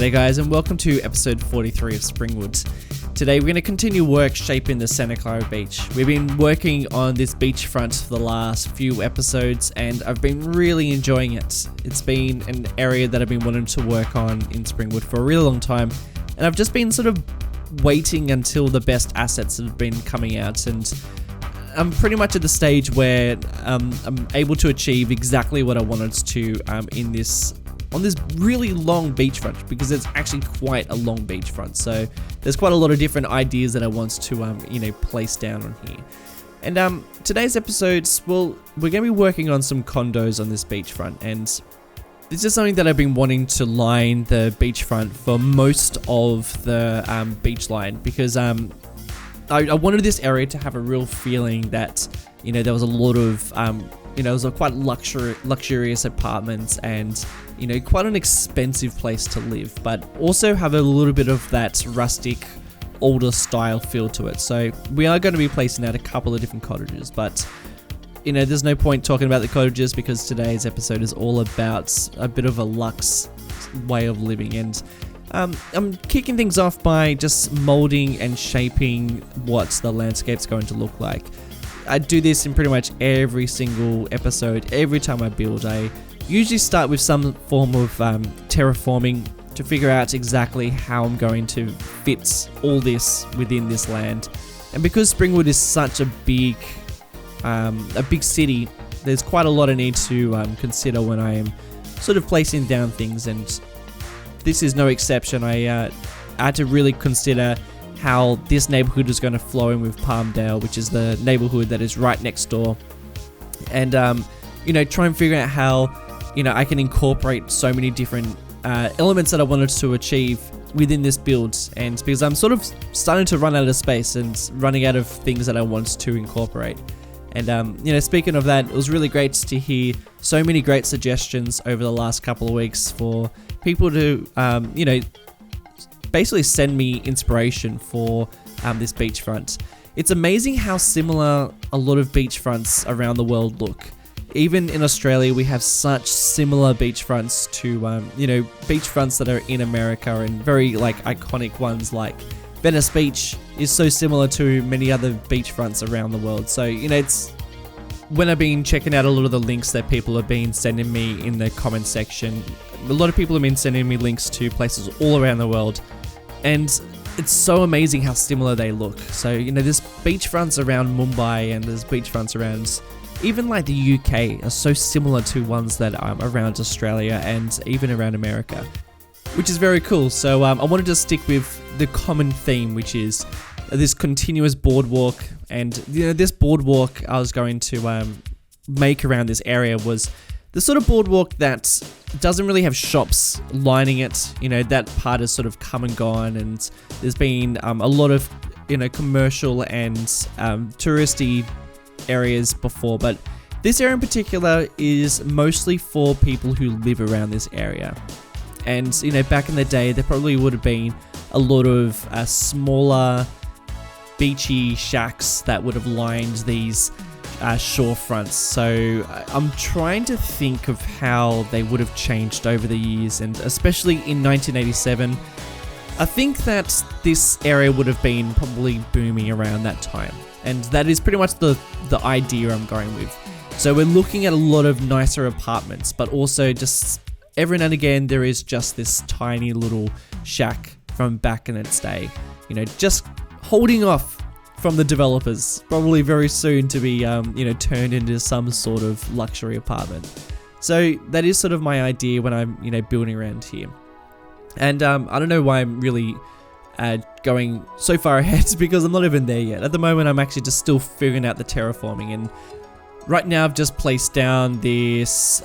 G'day guys, and welcome to episode 43 of Springwood. Today we're going to continue work shaping the Santa Clara beach. We've been working on this beachfront for the last few episodes and I've been really enjoying it. It's been an area that I've been wanting to work on in Springwood for a really long time, and I've just been sort of waiting until the best assets have been coming out, and I'm pretty much at the stage where I'm able to achieve exactly what I wanted to on this really long beachfront, because it's actually quite a long beachfront. So there's quite a lot of different ideas that I want to place down on here. And today's episodes, well, we're going to be working on some condos on this beachfront, and this is something that I've been wanting to line the beachfront for most of the beach line, because I wanted this area to have a real feeling that, there was a lot of, it was a quite luxurious apartments and, quite an expensive place to live, but also have a little bit of that rustic, older style feel to it. So we are going to be placing out a couple of different cottages, but, there's no point talking about the cottages because today's episode is all about a bit of a luxe way of living. And I'm kicking things off by just molding and shaping what the landscape's going to look like. I do this in pretty much every single episode. Every time I build, I usually start with some form of terraforming to figure out exactly how I'm going to fit all this within this land. And because Springwood is such a big city, there's quite a lot I need to consider when I am sort of placing down things, and this is no exception. I had to really consider how this neighborhood is going to flow in with Palmdale, which is the neighborhood that is right next door, and try and figure out how I can incorporate so many different elements that I wanted to achieve within this build. And because I'm sort of starting to run out of space and running out of things that I want to incorporate. And speaking of that, it was really great to hear so many great suggestions over the last couple of weeks for people to basically send me inspiration for this beachfront. It's amazing how similar a lot of beachfronts around the world look. Even in Australia, we have such similar beachfronts to beachfronts that are in America, and very iconic ones like Venice Beach is so similar to many other beachfronts around the world. So it's when I've been checking out a lot of the links that people have been sending me in the comment section, a lot of people have been sending me links to places all around the world, and it's so amazing how similar they look. So there's beachfronts around Mumbai, and there's beachfronts around even like the UK are so similar to ones that are around Australia and even around America, which is very cool. So I wanted to stick with the common theme, which is this continuous boardwalk. And this boardwalk I was going to make around this area was the sort of boardwalk that doesn't really have shops lining it. That part has sort of come and gone, and there's been a lot of commercial and touristy areas before, but this area in particular is mostly for people who live around this area. And back in the day, there probably would have been a lot of smaller beachy shacks that would have lined these shore fronts. So I'm trying to think of how they would have changed over the years, and especially in 1987, I think that this area would have been probably booming around that time. And that is pretty much the idea I'm going with. So we're looking at a lot of nicer apartments, but also just every now and again there is just this tiny little shack from back in its day. Just holding off from the developers, probably very soon to be turned into some sort of luxury apartment. So that is sort of my idea when I'm building around here. And I don't know why I'm really going so far ahead, because I'm not even there yet. At the moment, I'm actually just still figuring out the terraforming, and right now I've just placed down this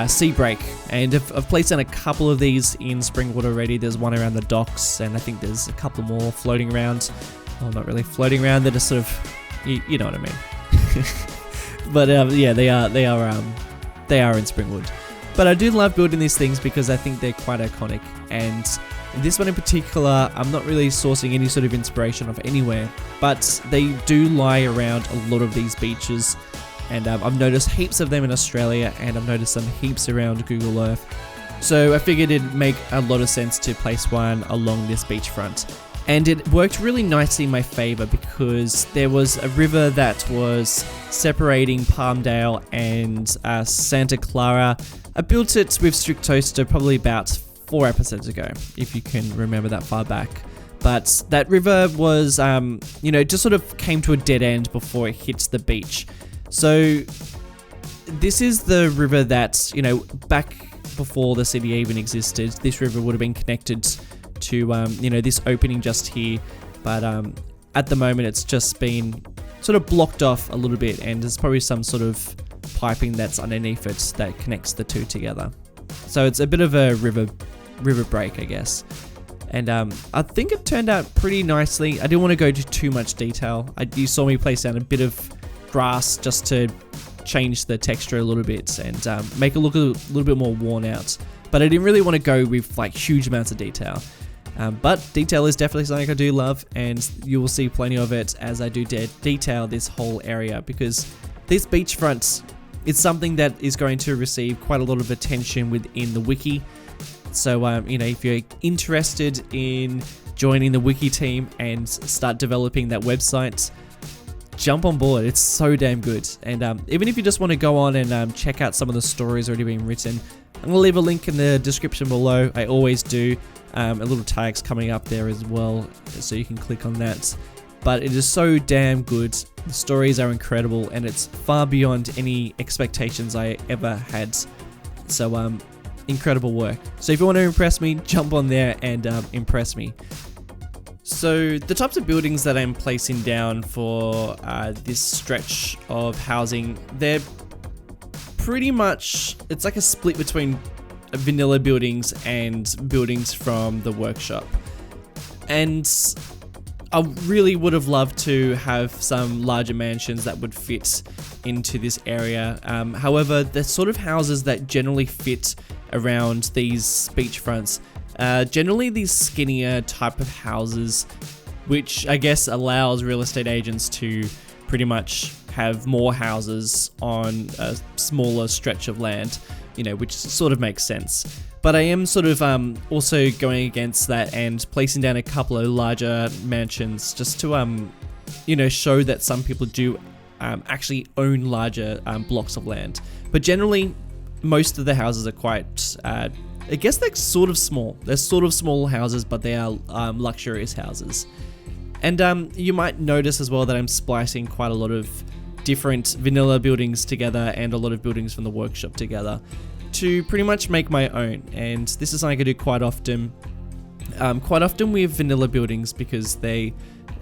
sea break, and I've placed down a couple of these in Springwood already. There's one around the docks, and I think there's a couple more floating around. Well, not really floating around, they're just sort of, you know what I mean. But yeah, they are in Springwood. But I do love building these things because I think they're quite iconic, and this one in particular, I'm not really sourcing any sort of inspiration of anywhere, but they do lie around a lot of these beaches, and I've noticed heaps of them in Australia, and I've noticed some heaps around Google Earth. So I figured it'd make a lot of sense to place one along this beachfront. And it worked really nicely in my favor because there was a river that was separating Palmdale and Santa Clara. I built it with Strict Toaster probably about 4 episodes ago, if you can remember that far back. But that river was, just sort of came to a dead end before it hits the beach. So this is the river that, back before the city even existed, this river would have been connected to, this opening just here. But at the moment, it's just been sort of blocked off a little bit, and there's probably some sort of piping that's underneath it that connects the two together. So it's a bit of a river break, I guess. And I think it turned out pretty nicely. I didn't want to go into too much detail. You saw me place down a bit of grass just to change the texture a little bit and make it look a little bit more worn out. But I didn't really want to go with like huge amounts of detail. But detail is definitely something I do love, and you will see plenty of it as I do detail this whole area, because this beachfront is something that is going to receive quite a lot of attention within the wiki. So, if you're interested in joining the wiki team and start developing that website, jump on board. It's so damn good. And even if you just want to go on and check out some of the stories already being written, I'm going to leave a link in the description below. I always do. A little tag's coming up there as well, so you can click on that. But it is so damn good. The stories are incredible, and it's far beyond any expectations I ever had. So, incredible work. So if you want to impress me, jump on there and impress me. So the types of buildings that I'm placing down for this stretch of housing, they're pretty much, it's like a split between vanilla buildings and buildings from the workshop. And I really would have loved to have some larger mansions that would fit into this area. However, the sort of houses that generally fit around these beachfronts, generally these skinnier type of houses, which I guess allows real estate agents to pretty much have more houses on a smaller stretch of land, which sort of makes sense. But I am sort of also going against that and placing down a couple of larger mansions just to, show that some people do actually own larger blocks of land. But generally, most of the houses are quite, I guess they're sort of small. They're sort of small houses, but they are luxurious houses. And you might notice as well that I'm splicing quite a lot of different vanilla buildings together and a lot of buildings from the workshop together to pretty much make my own. And this is something I do quite often with vanilla buildings, because they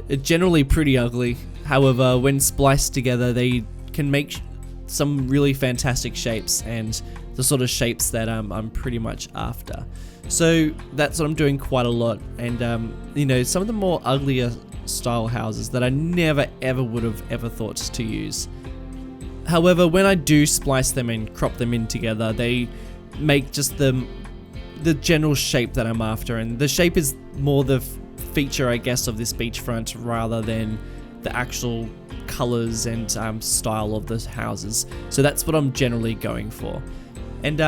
are generally pretty ugly. However, when spliced together, they can make some really fantastic shapes, and the sort of shapes that I'm pretty much after. So that's what I'm doing quite a lot. And some of the more uglier style houses that I never ever would have ever thought to use. However, when I do splice them and crop them in together, they make just the general shape that I'm after, and the shape is more the feature, I guess, of this beachfront rather than the actual colors and style of the houses. So that's what I'm generally going for. And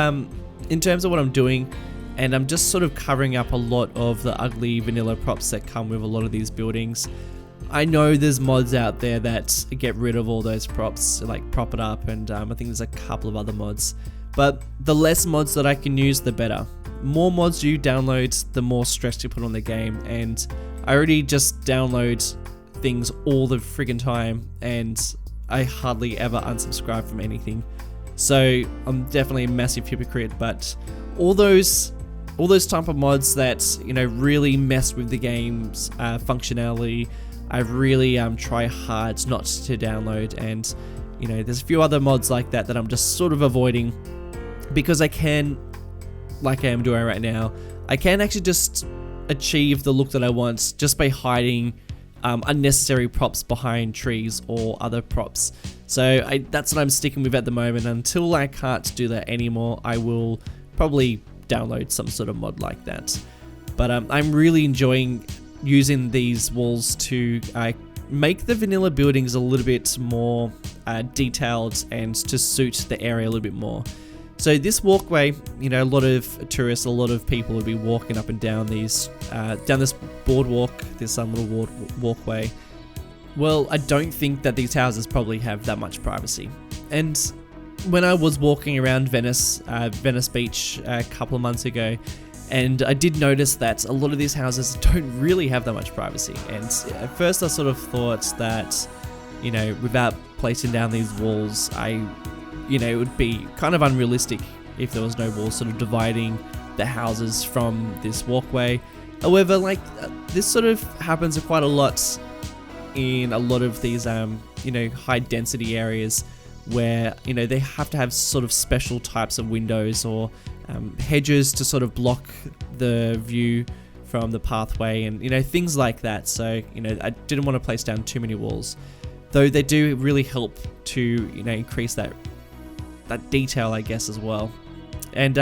in terms of what I'm doing, and I'm just sort of covering up a lot of the ugly vanilla props that come with a lot of these buildings. I know there's mods out there that get rid of all those props, like prop it up, and I think there's a couple of other mods. But the less mods that I can use, the better. More mods you download, the more stress you put on the game, and I already just download things all the friggin' time, and I hardly ever unsubscribe from anything. So I'm definitely a massive hypocrite, but all those type of mods that really mess with the game's functionality, I really try hard not to download. And there's a few other mods like that I'm just sort of avoiding, because I can, like I am doing right now, I can actually just achieve the look that I want just by hiding unnecessary props behind trees or other props. So that's what I'm sticking with at the moment. Until I can't do that anymore, I will probably download some sort of mod like that. But I'm really enjoying using these walls to make the vanilla buildings a little bit more detailed and to suit the area a little bit more. So this walkway, you know, a lot of tourists, a lot of people would be walking up and down these, down this boardwalk, this little walkway. Well, I don't think that these houses probably have that much privacy. And when I was walking around Venice Beach a couple of months ago, and I did notice that a lot of these houses don't really have that much privacy. And at first I sort of thought that, you know, without placing down these walls, it would be kind of unrealistic if there was no walls sort of dividing the houses from this walkway. However, like, this sort of happens quite a lot in a lot of these, high density areas where, you know, they have to have sort of special types of windows or hedges to sort of block the view from the pathway and, you know, things like that. So, you know, I didn't want to place down too many walls, though they do really help to, you know, increase that detail, I guess, as well. And,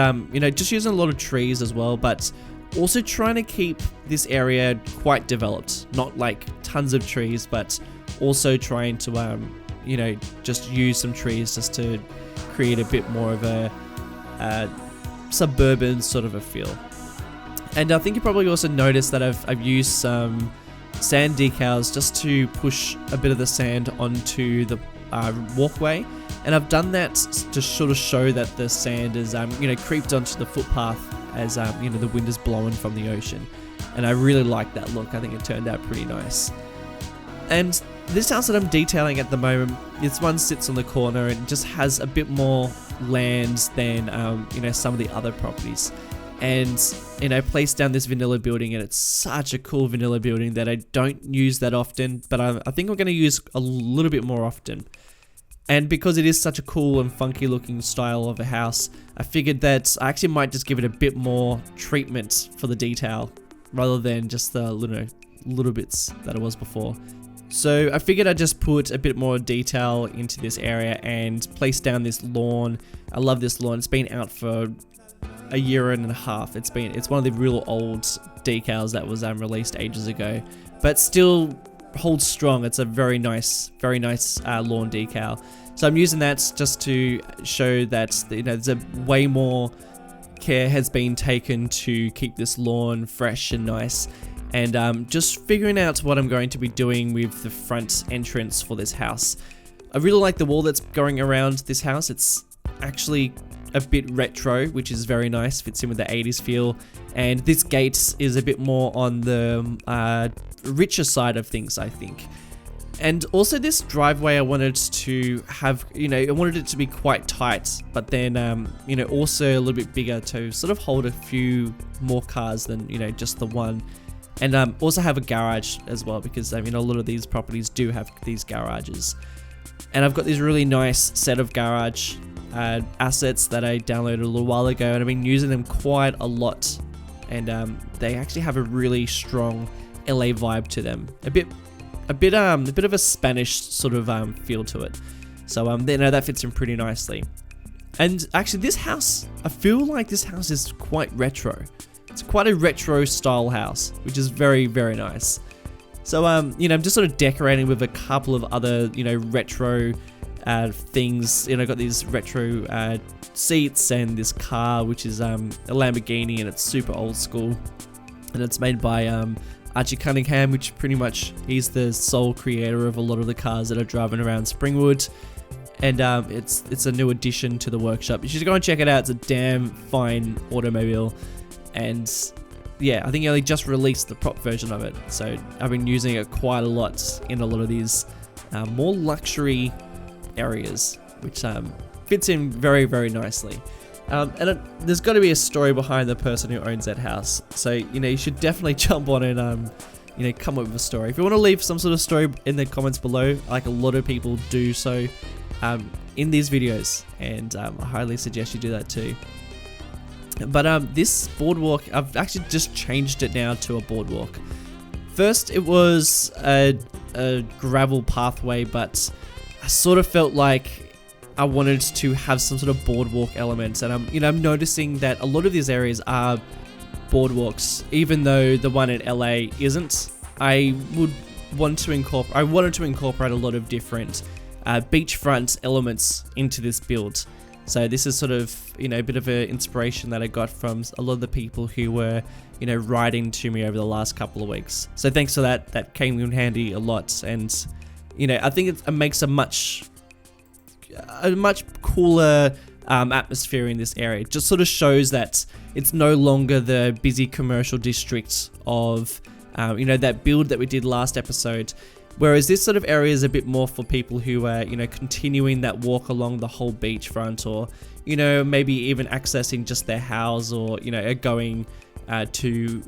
just using a lot of trees as well, but also trying to keep this area quite developed. Not like tons of trees, but also trying to, just use some trees just to create a bit more of a suburban sort of a feel. And I think you probably also noticed that I've used some sand decals just to push a bit of the sand onto the walkway. And I've done that to sort of show that the sand is, creeped onto the footpath as, the wind is blowing from the ocean. And I really like that look. I think it turned out pretty nice. And this house that I'm detailing at the moment, this one sits on the corner and just has a bit more land than, some of the other properties. And, I placed down this vanilla building, and it's such a cool vanilla building that I don't use that often, but I think I'm going to use a little bit more often. And because it is such a cool and funky looking style of a house, I figured that I actually might just give it a bit more treatment for the detail rather than just the little bits that it was before. So I figured I'd just put a bit more detail into this area and place down this lawn. I love this lawn. It's been out for a year and a half. It's one of the real old decals that was released ages ago, but still holds strong. It's a very nice lawn decal. So I'm using that just to show that, there's a way more care has been taken to keep this lawn fresh and nice. And just figuring out what I'm going to be doing with the front entrance for this house. I really like the wall that's going around this house. It's actually a bit retro, which is very nice, fits in with the 80s feel. And this gate is a bit more on the richer side of things, I think. And also this driveway, I wanted to have, I wanted it to be quite tight, but then, also a little bit bigger to sort of hold a few more cars than, just the one. And also have a garage as well, because, a lot of these properties do have these garages. And I've got this really nice set of garage assets that I downloaded a little while ago, and I've been using them quite a lot. And they actually have a really strong LA vibe to them. A bit of a Spanish sort of feel to it. So that fits in pretty nicely. And actually, this house, I feel like this house is quite retro. It's quite a retro style house, which is very, very nice. So I'm just sort of decorating with a couple of other retro things. I've got these retro seats and this car, which is a Lamborghini, and it's super old school, and it's made by Archie Cunningham, which pretty much he's the sole creator of a lot of the cars that are driving around Springwood. And it's a new addition to the workshop. You should go and check it out. It's a damn fine automobile. And yeah, I think he only just released the prop version of it. So I've been using it quite a lot in a lot of these more luxury areas, which fits in very, very nicely. And there's got to be a story behind the person who owns that house. So, you should definitely jump on and, come up with a story. If you want to leave some sort of story in the comments below, like a lot of people do so in these videos. And I highly suggest you do that too. But this boardwalk, I've actually just changed it now to a boardwalk. First, it was a gravel pathway, but I sort of felt like I wanted to have some sort of boardwalk elements, and I'm noticing that a lot of these areas are boardwalks, even though the one in LA isn't. I wanted to incorporate a lot of different beachfront elements into this build. So this is sort of, a bit of an inspiration that I got from a lot of the people who were, writing to me over the last couple of weeks. So thanks for that. That came in handy a lot. And, I think it makes a much cooler atmosphere in this area. It just sort of shows that it's no longer the busy commercial district of, that build that we did last episode. Whereas this sort of area is a bit more for people who are, continuing that walk along the whole beachfront, or, maybe even accessing just their house, or, are going to,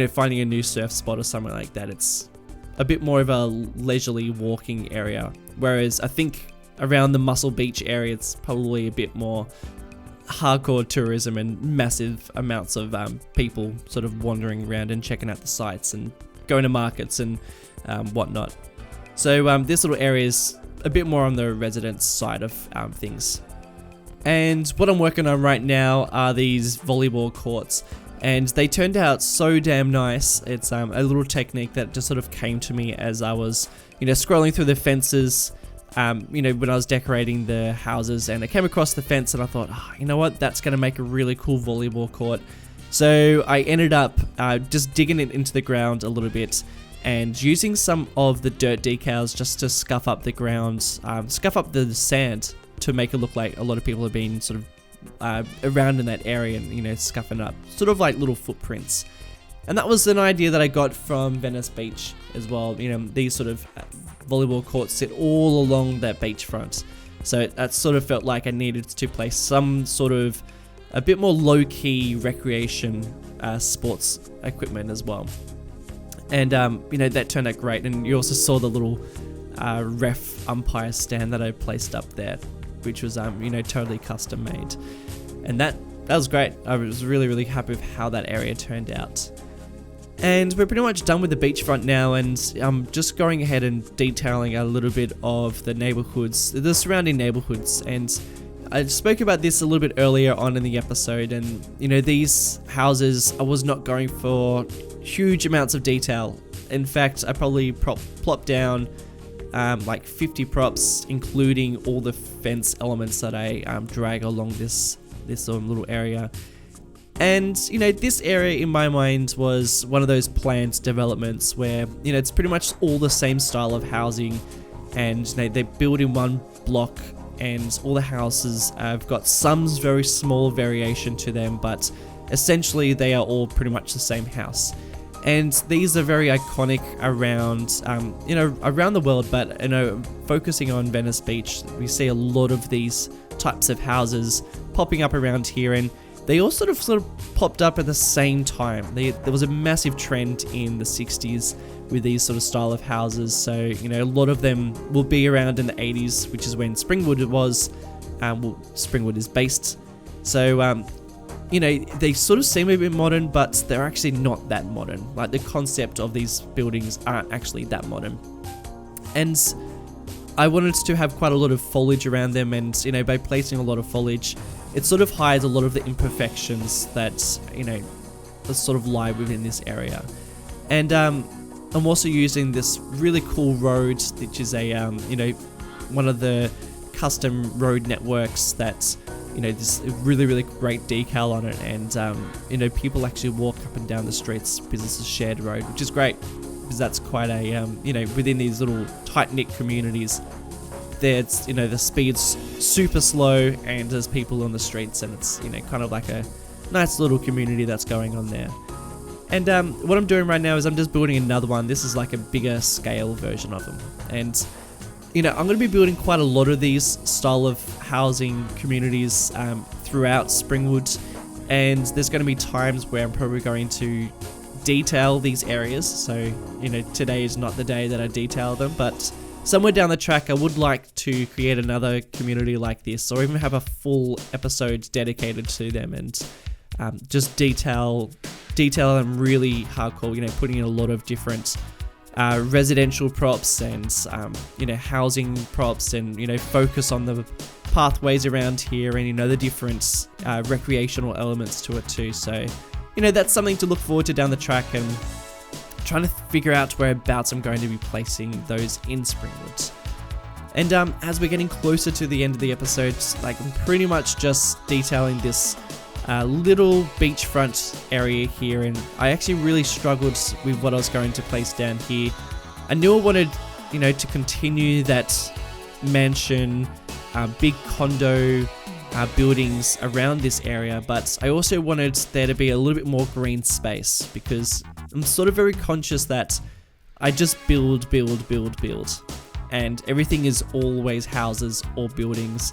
finding a new surf spot or something like that. It's a bit more of a leisurely walking area. Whereas I think around the Muscle Beach area, it's probably a bit more hardcore tourism and massive amounts of people sort of wandering around and checking out the sites and going to markets and whatnot. So this little area is a bit more on the residence side of things. And what I'm working on right now are these volleyball courts, and they turned out so damn nice. It's a little technique that just sort of came to me as I was, scrolling through the fences, when I was decorating the houses, and I came across the fence and I thought, you know what, that's going to make a really cool volleyball court. So I ended up just digging it into the ground a little bit and using some of the dirt decals just to scuff up the ground, scuff up the sand to make it look like a lot of people have been sort of around in that area and, scuffing up, sort of like little footprints. And that was an idea that I got from Venice Beach as well. These sort of volleyball courts sit all along that beachfront. So that sort of felt like I needed to place some sort of a bit more low-key recreation sports equipment as well. And, that turned out great. And you also saw the little ref umpire stand that I placed up there, which was, totally custom made. And that was great. I was really, really happy with how that area turned out. And we're pretty much done with the beachfront now, and I'm just going ahead and detailing a little bit of the neighborhoods, the surrounding neighborhoods. And I spoke about this a little bit earlier on in the episode, and these houses, I was not going for huge amounts of detail. In fact, I probably plopped down like 50 props, including all the fence elements that I drag along this little area. And, this area in my mind was one of those planned developments where, it's pretty much all the same style of housing, and they build in one block, and all the houses have got some very small variation to them, but essentially they are all pretty much the same house. And these are very iconic around, around the world, but, focusing on Venice Beach, we see a lot of these types of houses popping up around here, and they all sort of popped up at the same time. There was a massive trend in the 60s with these sort of style of houses. So, a lot of them will be around in the 80s, which is when Springwood was, Springwood is based. So, they sort of seem a bit modern, but they're actually not that modern. Like, the concept of these buildings aren't actually that modern. And I wanted to have quite a lot of foliage around them, and, by placing a lot of foliage, it sort of hides a lot of the imperfections that, that sort of lie within this area. And I'm also using this really cool road, which is a, one of the custom road networks that's, this really, really great decal on it. And, people actually walk up and down the streets because it's a shared road, which is great because that's quite a, within these little tight-knit communities, there's, the speed's super slow and there's people on the streets, and it's, kind of like a nice little community that's going on there. And what I'm doing right now is I'm just building another one. This is like a bigger scale version of them. And, I'm going to be building quite a lot of these style of housing communities throughout Springwood. And there's going to be times where I'm probably going to detail these areas. So, today is not the day that I detail them, but somewhere down the track, I would like to create another community like this, or even have a full episode dedicated to them, and just detail them really hardcore. Putting in a lot of different residential props and housing props, and focus on the pathways around here, and the different recreational elements to it too. So that's something to look forward to down the track, and trying to figure out whereabouts I'm going to be placing those in Springwood. And as we're getting closer to the end of the episode, like I'm pretty much just detailing this little beachfront area here, and I actually really struggled with what I was going to place down here. I knew I wanted, you know, to continue that mansion, big condo buildings around this area, but I also wanted there to be a little bit more green space, because I'm sort of very conscious that I just build, and everything is always houses or buildings,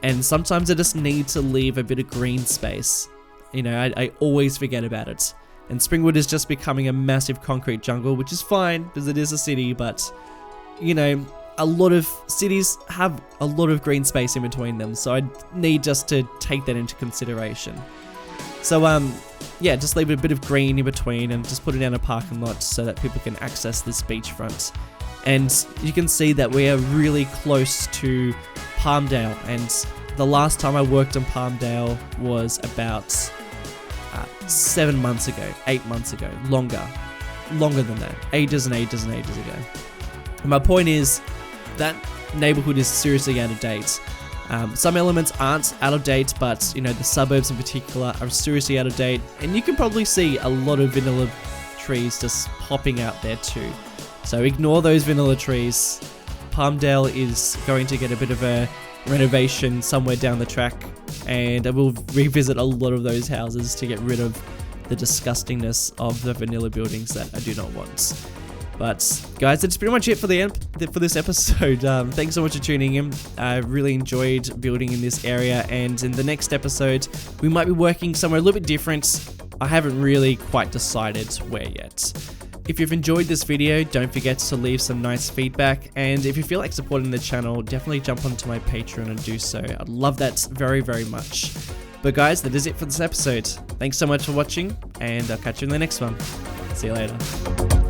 and sometimes I just need to leave a bit of green space. You know, I always forget about it, and Springwood is just becoming a massive concrete jungle, which is fine because it is a city, but you know, a lot of cities have a lot of green space in between them, so I need just to take that into consideration. So yeah, just leave a bit of green in between and just put it down a parking lot so that people can access this beachfront. And you can see that we are really close to Palmdale, and the last time I worked on Palmdale was about 7 months ago, 8 months ago, longer than that, ages and ages and ages ago. And my point is that neighborhood is seriously out of date. Some elements aren't out of date, but you know, the suburbs in particular are seriously out of date, and you can probably see a lot of vanilla trees just popping out there too. So ignore those vanilla trees. Palmdale is going to get a bit of a renovation somewhere down the track, and I will revisit a lot of those houses to get rid of the disgustingness of the vanilla buildings that I do not want. But guys, that's pretty much it for this episode. Thanks so much for tuning in. I really enjoyed building in this area, and in the next episode, we might be working somewhere a little bit different. I haven't really quite decided where yet. If you've enjoyed this video, don't forget to leave some nice feedback, and if you feel like supporting the channel, definitely jump onto my Patreon and do so. I'd love that very, very much. But guys, that is it for this episode. Thanks so much for watching, and I'll catch you in the next one. See you later.